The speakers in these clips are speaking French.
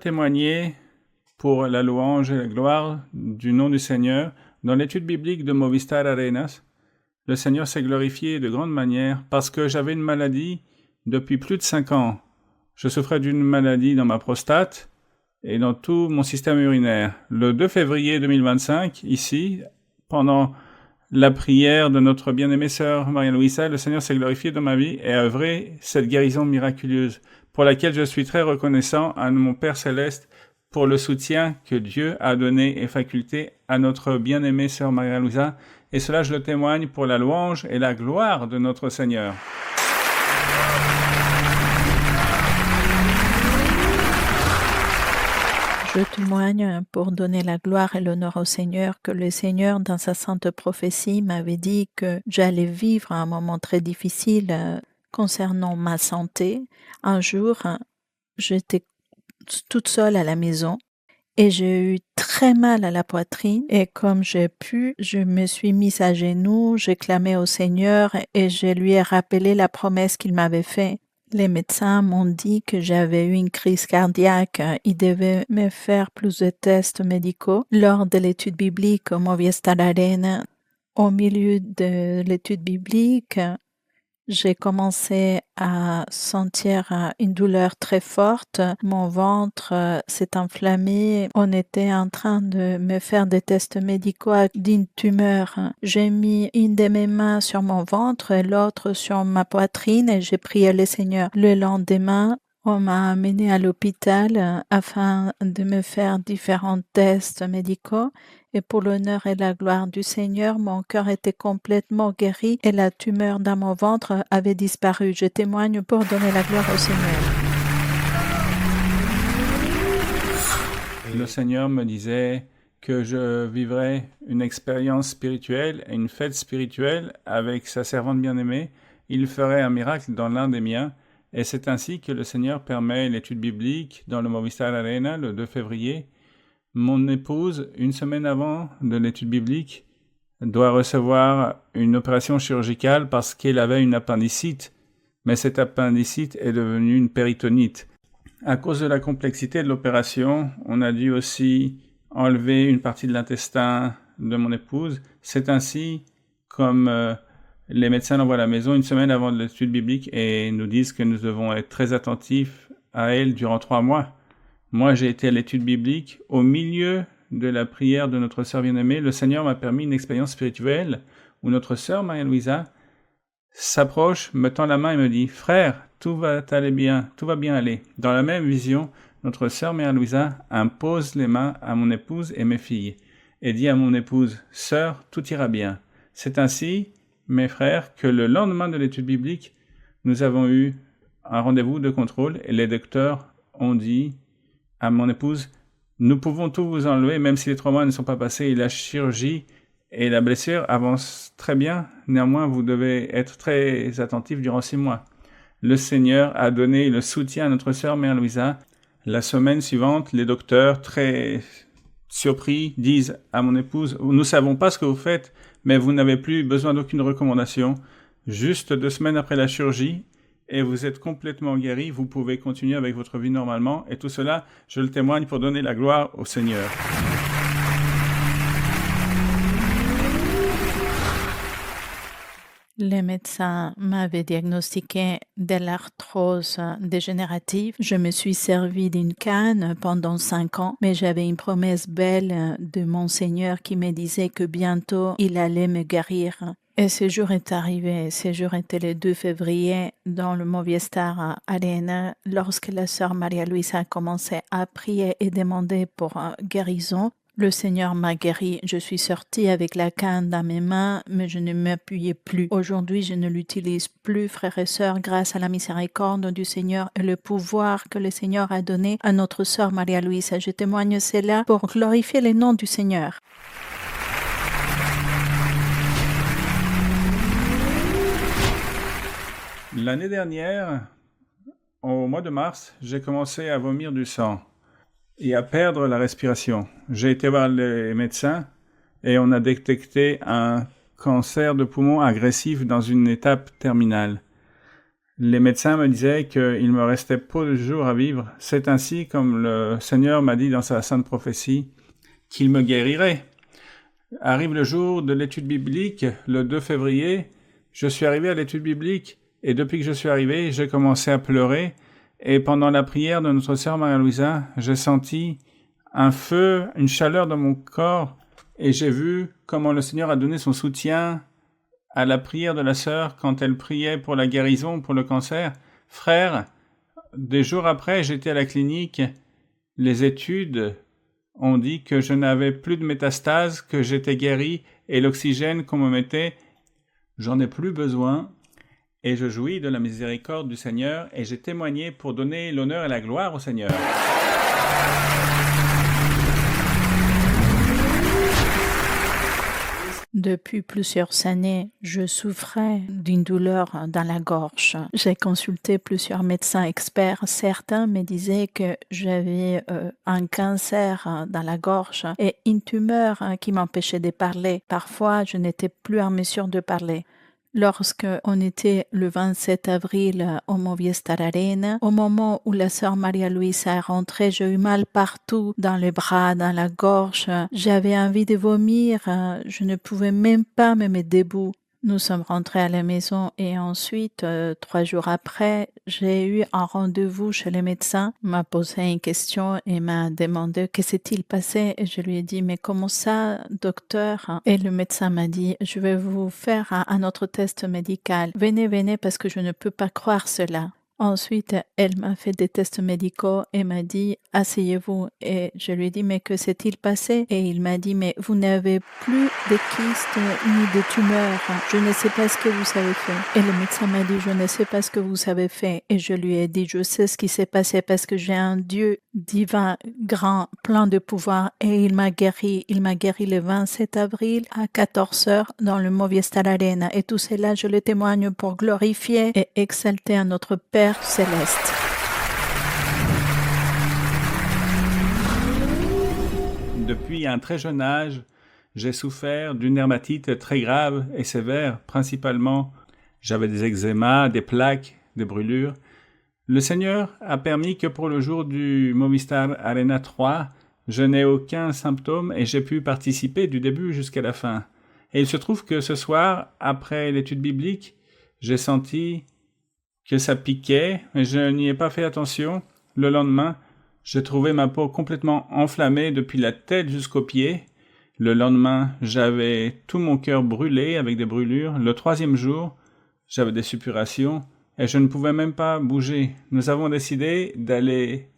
témoigner pour la louange et la gloire du nom du Seigneur. Dans l'étude biblique de Movistar Arenas, le Seigneur s'est glorifié de grande manière parce que j'avais une maladie depuis plus de 5 ans. Je souffrais d'une maladie dans ma prostate et dans tout mon système urinaire. Le 2 février 2025, ici, pendant la prière de notre bien-aimée sœur Maria-Louisa, le Seigneur s'est glorifié dans ma vie et a œuvré cette guérison miraculeuse, pour laquelle je suis très reconnaissant à mon Père Céleste pour le soutien que Dieu a donné et faculté à notre bien-aimée sœur Maria-Louisa, et cela je le témoigne pour la louange et la gloire de notre Seigneur. Je témoigne pour donner la gloire et l'honneur au Seigneur que le Seigneur, dans sa sainte prophétie, m'avait dit que j'allais vivre un moment très difficile concernant ma santé. Un jour, j'étais toute seule à la maison et j'ai eu très mal à la poitrine et comme j'ai pu, je me suis mise à genoux, j'ai clamé au Seigneur et je lui ai rappelé la promesse qu'il m'avait faite. Les médecins m'ont dit que j'avais eu une crise cardiaque. Ils devaient me faire plus de tests médicaux. Lors de l'étude biblique au Movistar Arena, au milieu de l'étude biblique, j'ai commencé à sentir une douleur très forte. Mon ventre s'est enflammé. On était en train de me faire des tests médicaux d'une tumeur. J'ai mis une de mes mains sur mon ventre et l'autre sur ma poitrine et j'ai prié le Seigneur. Le lendemain, on m'a amené à l'hôpital afin de me faire différents tests médicaux. Et pour l'honneur et la gloire du Seigneur, mon cœur était complètement guéri et la tumeur dans mon ventre avait disparu. Je témoigne pour donner la gloire au Seigneur. Le Seigneur me disait que je vivrais une expérience spirituelle et une fête spirituelle avec sa servante bien-aimée. Il ferait un miracle dans l'un des miens. Et c'est ainsi que le Seigneur permet l'étude biblique dans le Movistar Arena le 2 février. Mon épouse, une semaine avant de l'étude biblique, doit recevoir une opération chirurgicale parce qu'elle avait une appendicite, mais cette appendicite est devenue une péritonite. À cause de la complexité de l'opération, on a dû aussi enlever une partie de l'intestin de mon épouse. C'est ainsi comme les médecins l'envoient à la maison une semaine avant l'étude biblique et nous disent que nous devons être très attentifs à elle durant 3 mois. Moi, j'ai été à l'étude biblique. Au milieu de la prière de notre sœur bien-aimée, le Seigneur m'a permis une expérience spirituelle où notre sœur Maria-Louisa s'approche, me tend la main et me dit « Frère, tout va aller bien, tout va bien aller. » Dans la même vision, notre sœur Maria-Louisa impose les mains à mon épouse et mes filles et dit à mon épouse « Sœur, tout ira bien. » C'est ainsi, mes frères, que le lendemain de l'étude biblique, nous avons eu un rendez-vous de contrôle et les docteurs ont dit à mon épouse, nous pouvons tout vous enlever, même si les 3 mois ne sont pas passés, et la chirurgie et la blessure avancent très bien. Néanmoins, vous devez être très attentifs durant 6 mois. Le Seigneur a donné le soutien à notre sœur Mère Louisa. La semaine suivante, les docteurs, très surpris, disent à mon épouse, nous ne savons pas ce que vous faites, mais vous n'avez plus besoin d'aucune recommandation. Juste 2 semaines après la chirurgie, et vous êtes complètement guéri, vous pouvez continuer avec votre vie normalement. Et tout cela, je le témoigne pour donner la gloire au Seigneur. Les médecins m'avaient diagnostiqué de l'arthrose dégénérative. Je me suis servi d'une canne pendant 5 ans, mais j'avais une promesse belle de mon Seigneur qui me disait que bientôt il allait me guérir. Et ce jour est arrivé. Ce jour était le 2 février dans le Movistar Arena lorsque la sœur Maria-Louisa a commencé à prier et demander pour guérison. Le Seigneur m'a guéri. Je suis sortie avec la canne dans mes mains, mais je ne m'appuyais plus. Aujourd'hui, je ne l'utilise plus, frères et sœurs, grâce à la miséricorde du Seigneur et le pouvoir que le Seigneur a donné à notre sœur Maria-Louisa. Je témoigne cela pour glorifier le nom du Seigneur. L'année dernière, au mois de mars, j'ai commencé à vomir du sang et à perdre la respiration. J'ai été voir les médecins et on a détecté un cancer de poumon agressif dans une étape terminale. Les médecins me disaient qu'il me restait peu de jours à vivre. C'est ainsi, comme le Seigneur m'a dit dans sa sainte prophétie, qu'il me guérirait. Arrive le jour de l'étude biblique, le 2 février, je suis arrivé à l'étude biblique et depuis que je suis arrivé, j'ai commencé à pleurer et pendant la prière de notre sœur Maria-Louisa, j'ai senti un feu, une chaleur dans mon corps et j'ai vu comment le Seigneur a donné son soutien à la prière de la sœur quand elle priait pour la guérison, pour le cancer. Frère, des jours après, j'étais à la clinique, les études ont dit que je n'avais plus de métastases, que j'étais guéri et l'oxygène qu'on me mettait, j'en ai plus besoin et je jouis de la miséricorde du Seigneur et j'ai témoigné pour donner l'honneur et la gloire au Seigneur. Depuis plusieurs années, je souffrais d'une douleur dans la gorge. J'ai consulté plusieurs médecins experts. Certains me disaient que j'avais un cancer dans la gorge et une tumeur qui m'empêchait de parler. Parfois, je n'étais plus en mesure de parler. Lorsque on était le 27 avril au Movistar Arena, au moment où la sœur Maria-Louisa est rentrée, j'ai eu mal partout, dans les bras, dans la gorge. J'avais envie de vomir, je ne pouvais même pas me mettre debout. Nous sommes rentrés à la maison et ensuite, 3 jours après, j'ai eu un rendez-vous chez le médecin. Il m'a posé une question et m'a demandé que s'est-il passé. Et je lui ai dit, mais comment ça, docteur? Et le médecin m'a dit, je vais vous faire un autre test médical. Venez, parce que je ne peux pas croire cela. Ensuite, elle m'a fait des tests médicaux et m'a dit « Asseyez-vous » et je lui ai dit « Mais que s'est-il passé ?» Et il m'a dit « Mais vous n'avez plus de kystes ni de tumeurs. Je ne sais pas ce que vous avez fait. » Et le médecin m'a dit « Je ne sais pas ce que vous avez fait. » Et je lui ai dit « Je sais ce qui s'est passé parce que j'ai un Dieu divin, grand, plein de pouvoir et il m'a guéri. Il m'a guéri le 27 avril à 14h dans le Movistar Arena. Et tout cela, je le témoigne pour glorifier et exalter à notre Père céleste. Depuis un très jeune âge, j'ai souffert d'une dermatite très grave et sévère. Principalement, j'avais des eczémas, des plaques, des brûlures. Le Seigneur a permis que pour le jour du Movistar Arena 3, je n'ai aucun symptôme et j'ai pu participer du début jusqu'à la fin. Et il se trouve que ce soir, après l'étude biblique, j'ai senti que ça piquait, mais je n'y ai pas fait attention. Le lendemain, j'ai trouvé ma peau complètement enflammée depuis la tête jusqu'aux pieds. Le lendemain, j'avais tout mon cœur brûlé avec des brûlures. Le 3e jour, j'avais des suppurations et je ne pouvais même pas bouger. Nous avons décidé d'aller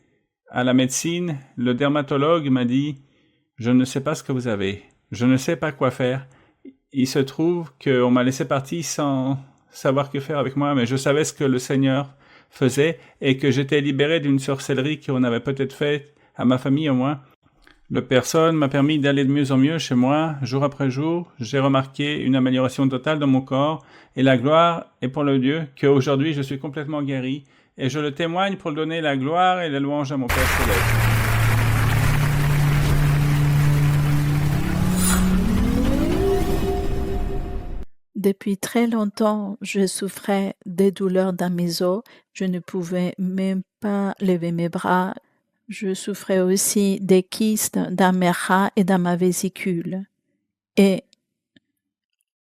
à la médecine. Le dermatologue m'a dit « Je ne sais pas ce que vous avez. Je ne sais pas quoi faire. » Il se trouve qu'on m'a laissé partir sans savoir que faire avec moi, mais je savais ce que le Seigneur faisait et que j'étais libéré d'une sorcellerie qu'on avait peut-être faite à ma famille au moins. Le personne m'a permis d'aller de mieux en mieux chez moi, jour après jour. J'ai remarqué une amélioration totale dans mon corps et la gloire est pour le Dieu qu'aujourd'hui je suis complètement guéri et je le témoigne pour donner la gloire et la louange à mon Père céleste. Depuis très longtemps, je souffrais des douleurs dans mes os. Je ne pouvais même pas lever mes bras. Je souffrais aussi des kystes dans mes reins et dans ma vésicule. Et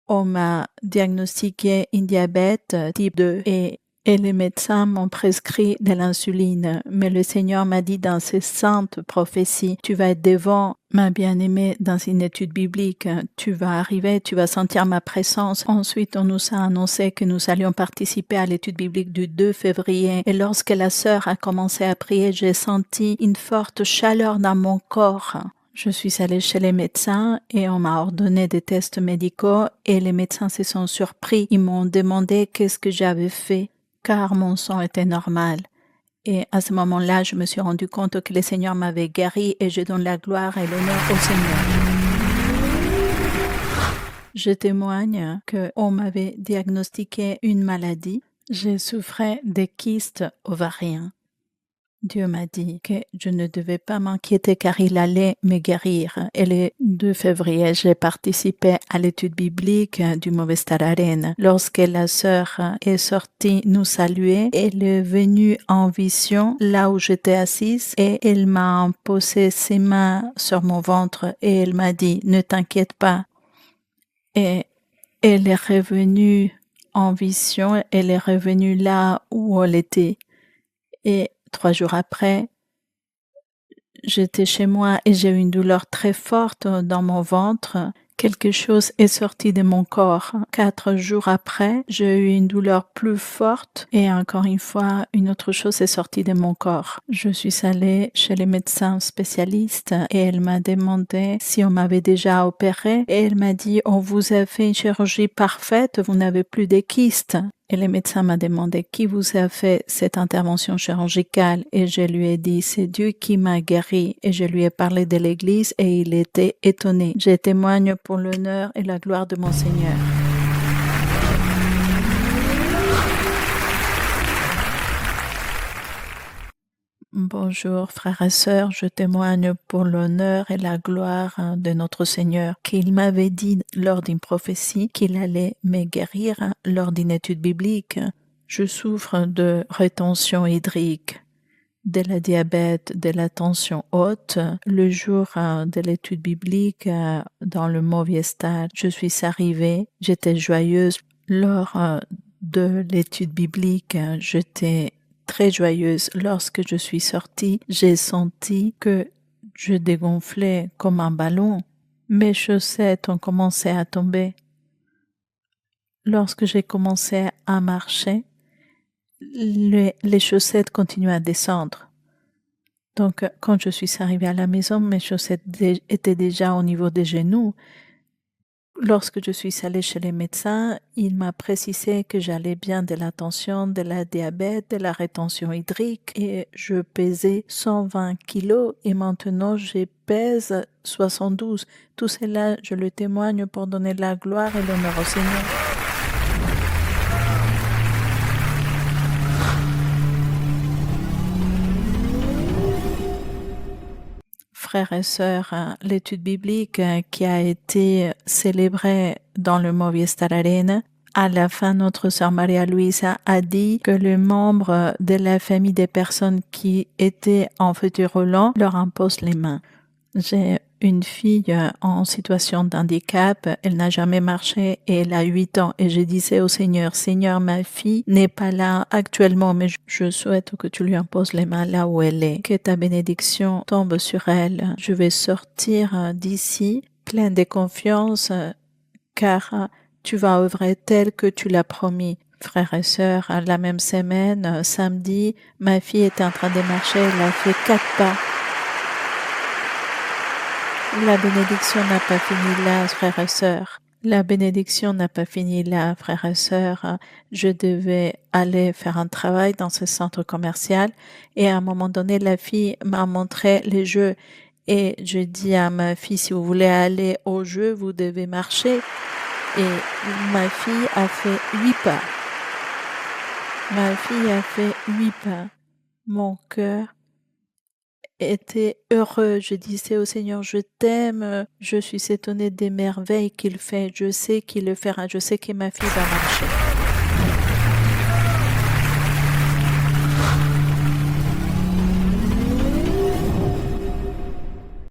on m'a diagnostiqué un diabète type 2 et les médecins m'ont prescrit de l'insuline. Mais le Seigneur m'a dit dans ses saintes prophéties, tu vas être devant ma bien-aimée dans une étude biblique. Tu vas arriver, tu vas sentir ma présence. Ensuite, on nous a annoncé que nous allions participer à l'étude biblique du 2 février. Et lorsque la sœur a commencé à prier, j'ai senti une forte chaleur dans mon corps. Je suis allée chez les médecins et on m'a ordonné des tests médicaux et les médecins se sont surpris. Ils m'ont demandé qu'est-ce que j'avais fait car mon sang était normal. Et à ce moment-là, je me suis rendu compte que le Seigneur m'avait guéri et je donne la gloire et l'honneur au Seigneur. Je témoigne qu'on m'avait diagnostiqué une maladie. Je souffrais des kystes ovariens. Dieu m'a dit que je ne devais pas m'inquiéter car il allait me guérir. Et le 2 février, j'ai participé à l'étude biblique du Movistar Arena. Lorsque la sœur est sortie nous saluer, elle est venue en vision là où j'étais assise et elle m'a posé ses mains sur mon ventre et elle m'a dit « Ne t'inquiète pas ». Et elle est revenue en vision, elle est revenue là où elle était. Et 3 jours après, j'étais chez moi et j'ai eu une douleur très forte dans mon ventre. Quelque chose est sorti de mon corps. 4 jours après, j'ai eu une douleur plus forte et encore une fois, une autre chose est sortie de mon corps. Je suis allée chez les médecins spécialistes et elle m'a demandé si on m'avait déjà opéré et elle m'a dit « On vous a fait une chirurgie parfaite, vous n'avez plus de kystes ». Et le médecin m'a demandé qui vous a fait cette intervention chirurgicale et je lui ai dit c'est Dieu qui m'a guéri et je lui ai parlé de l'église et il était étonné. Je témoigne pour l'honneur et la gloire de mon Seigneur. Bonjour frères et sœurs, je témoigne pour l'honneur et la gloire de notre Seigneur qu'il m'avait dit lors d'une prophétie qu'il allait me guérir lors d'une étude biblique. Je souffre de rétention hydrique, de la diabète, de la tension haute. Le jour de l'étude biblique dans le Movistar, je suis arrivée, j'étais joyeuse. Lors de l'étude biblique, j'étais très joyeuse. Lorsque je suis sortie, j'ai senti que je dégonflais comme un ballon. Mes chaussettes ont commencé à tomber. Lorsque j'ai commencé à marcher, les chaussettes continuaient à descendre. Donc, quand je suis arrivée à la maison, mes chaussettes étaient déjà au niveau des genoux. Lorsque je suis allée chez les médecins, il m'a précisé que j'allais bien de la tension, de la diabète, de la rétention hydrique et je pesais 120 kilos et maintenant je pèse 72. Tout cela, je le témoigne pour donner la gloire et l'honneur au Seigneur. Frères et sœurs, l'étude biblique qui a été célébrée dans le Movistar Arena, à la fin, notre sœur Maria Luisa a dit que les membres de la famille des personnes qui étaient en fauteuil roulant leur imposent les mains. J'ai une fille en situation d'handicap, elle n'a jamais marché et elle a 8 ans et je disais au Seigneur, Seigneur, ma fille n'est pas là actuellement mais je souhaite que tu lui imposes les mains là où elle est, que ta bénédiction tombe sur elle. Je vais sortir d'ici pleine de confiance car tu vas œuvrer tel que tu l'as promis. Frères et sœurs, la même semaine, samedi, ma fille était en train de marcher, elle a fait 4 pas. La bénédiction n'a pas fini là, frères et sœurs. La bénédiction n'a pas fini là, frères et sœurs. Je devais aller faire un travail dans ce centre commercial et à un moment donné, la fille m'a montré les jeux et je dis à ma fille, si vous voulez aller au jeu, vous devez marcher. Et ma fille a fait 8 pas. Ma fille a fait 8 pas. Mon cœur était heureux. Je disais au Seigneur, je t'aime. Je suis étonnée des merveilles qu'il fait. Je sais qu'il le fera. Je sais que ma fille va marcher.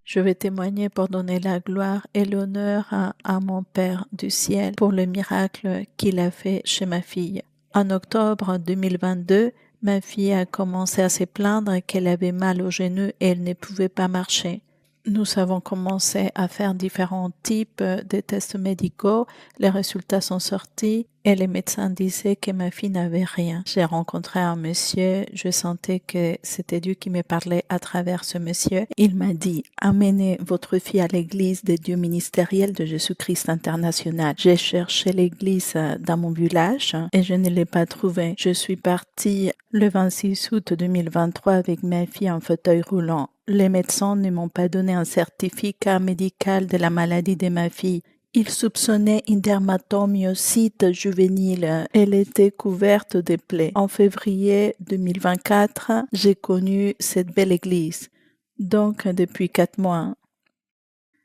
Je vais témoigner pour donner la gloire et l'honneur à mon Père du ciel pour le miracle qu'il a fait chez ma fille. En octobre 2022, ma fille a commencé à se plaindre qu'elle avait mal au genou et elle ne pouvait pas marcher. Nous avons commencé à faire différents types de tests médicaux. Les résultats sont sortis et les médecins disaient que ma fille n'avait rien. J'ai rencontré un monsieur, je sentais que c'était Dieu qui me parlait à travers ce monsieur. Il m'a dit, amenez votre fille à l'église des dieux ministériels de Jésus-Christ international. J'ai cherché l'église dans mon village et je ne l'ai pas trouvée. Je suis partie le 26 août 2023 avec ma fille en fauteuil roulant. Les médecins ne m'ont pas donné un certificat médical de la maladie de ma fille. Il soupçonnait une dermatomyosite juvénile. Elle était couverte de plaies. En février 2024, j'ai connu cette belle église. Donc, depuis 4 mois.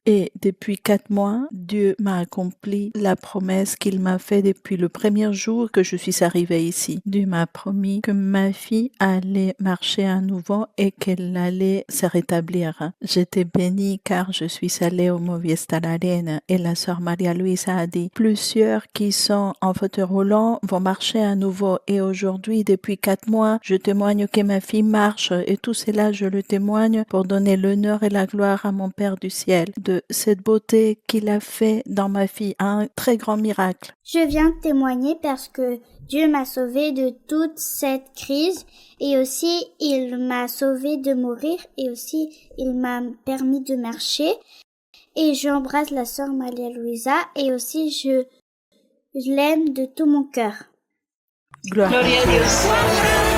Et depuis 4 mois, Dieu m'a accompli la promesse qu'il m'a faite depuis le premier jour que je suis arrivée ici. Dieu m'a promis que ma fille allait marcher à nouveau et qu'elle allait se rétablir. J'étais bénie car je suis allée au Moviestar Arena et la sœur Maria Luisa a dit: plusieurs qui sont en fauteuil roulant vont marcher à nouveau. Et aujourd'hui, depuis 4 mois, je témoigne que ma fille marche et tout cela, je le témoigne pour donner l'honneur et la gloire à mon Père du ciel. De cette beauté qu'il a fait dans ma fille, un très grand miracle. Je viens témoigner parce que Dieu m'a sauvée de toute cette crise et aussi il m'a sauvée de mourir et aussi il m'a permis de marcher. Et j'embrasse la sœur Maria Luisa et aussi je l'aime de tout mon cœur. Gloire à Dieu.